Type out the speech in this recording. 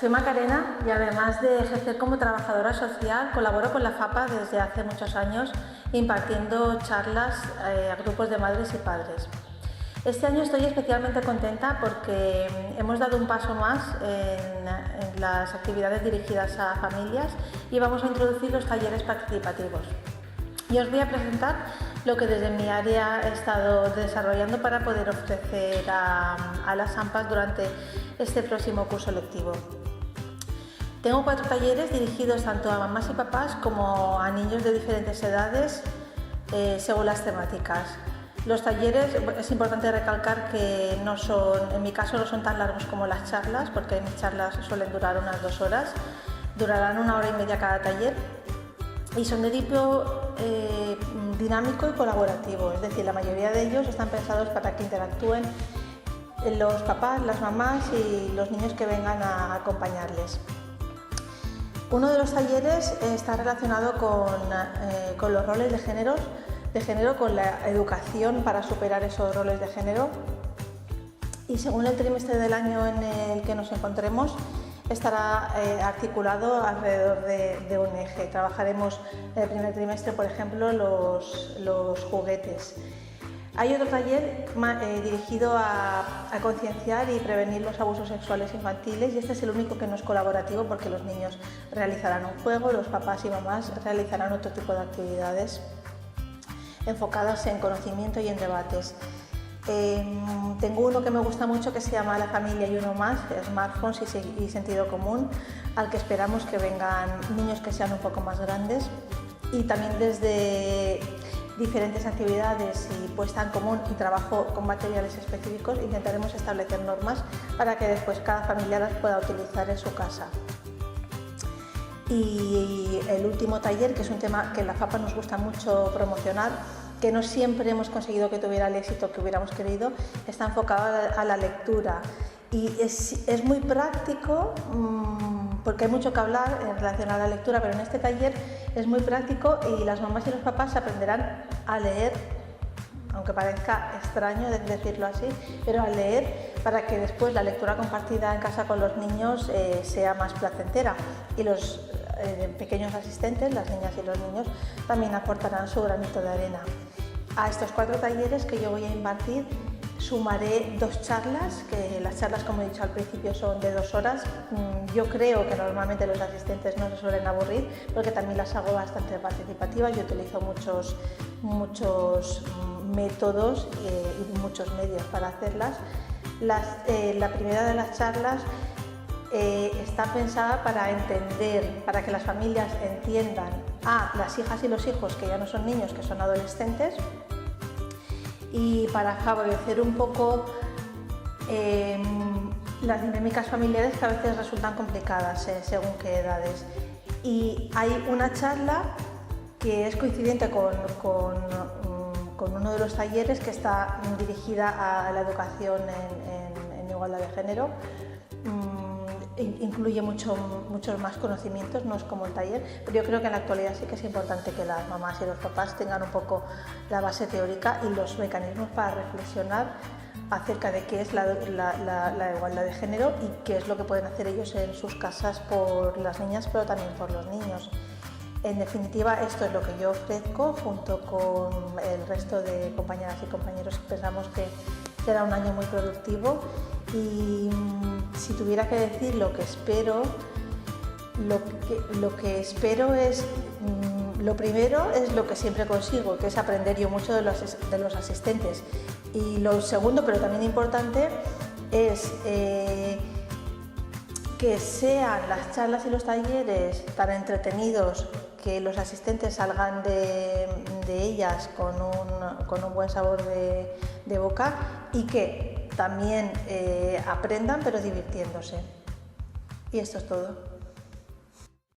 Soy Macarena y además de ejercer como trabajadora social, colaboro con la FAPA desde hace muchos años impartiendo charlas a grupos de madres y padres. Este año estoy especialmente contenta porque hemos dado un paso más en las actividades dirigidas a familias y vamos a introducir los talleres participativos. Y os voy a presentar lo que desde mi área he estado desarrollando para poder ofrecer a las AMPAs durante este próximo curso lectivo. Tengo 4 talleres dirigidos tanto a mamás y papás como a niños de diferentes edades según las temáticas. Los talleres, es importante recalcar que en mi caso no son tan largos como las charlas, porque mis charlas suelen durar unas 2 horas, durarán 1 hora y media cada taller y son de tipo dinámico y colaborativo, es decir, la mayoría de ellos están pensados para que interactúen los papás, las mamás y los niños que vengan a acompañarles. Uno de los talleres está relacionado con los roles de género, con la educación para superar esos roles de género, y según el trimestre del año en el que nos encontremos estará articulado alrededor de un eje. Trabajaremos en el primer trimestre, por ejemplo, los juguetes. Hay otro taller dirigido a concienciar y prevenir los abusos sexuales infantiles, y este es el único que no es colaborativo porque los niños realizarán un juego, los papás y mamás realizarán otro tipo de actividades enfocadas en conocimiento y en debates. Tengo uno que me gusta mucho que se llama La familia y uno más, smartphones y sentido común, al que esperamos que vengan niños que sean un poco más grandes, y también desde diferentes actividades y puesta en común y trabajo con materiales específicos intentaremos establecer normas para que después cada familia las pueda utilizar en su casa. Y el último taller, que es un tema que en la FAPA nos gusta mucho promocionar, que no siempre hemos conseguido que tuviera el éxito que hubiéramos querido, está enfocado a la lectura y es muy práctico porque hay mucho que hablar en relación a la lectura, pero en este taller es muy práctico y las mamás y los papás aprenderán a leer, aunque parezca extraño decirlo así, pero a leer para que después la lectura compartida en casa con los niños sea más placentera, y los pequeños asistentes, las niñas y los niños, también aportarán su granito de arena. A estos 4 talleres que yo voy a impartir sumaré 2 charlas, que las charlas, como he dicho al principio, son de 2 horas. Yo creo que normalmente los asistentes no se suelen aburrir porque también las hago bastante participativas. Yo utilizo muchos métodos y muchos medios para hacerlas. La primera de las charlas está pensada para que las familias entiendan a las hijas y los hijos que ya no son niños, que son adolescentes, y para favorecer un poco las dinámicas familiares que a veces resultan complicadas según qué edades. Y hay una charla que es coincidente con uno de los talleres, que está dirigida a la educación en igualdad de género. Incluye muchos más conocimientos, no es como el taller, pero yo creo que en la actualidad sí que es importante que las mamás y los papás tengan un poco la base teórica y los mecanismos para reflexionar acerca de qué es la igualdad de género y qué es lo que pueden hacer ellos en sus casas por las niñas, pero también por los niños. En definitiva, esto es lo que yo ofrezco junto con el resto de compañeras y compañeros que pensamos que será un año muy productivo. Y si tuviera que decir lo que espero, es, lo primero es lo que siempre consigo, que es aprender yo mucho de los asistentes. Y lo segundo, pero también importante, es que sean las charlas y los talleres tan entretenidos que los asistentes salgan de ellas con un buen sabor de boca, y que también aprendan, pero divirtiéndose. Y esto es todo.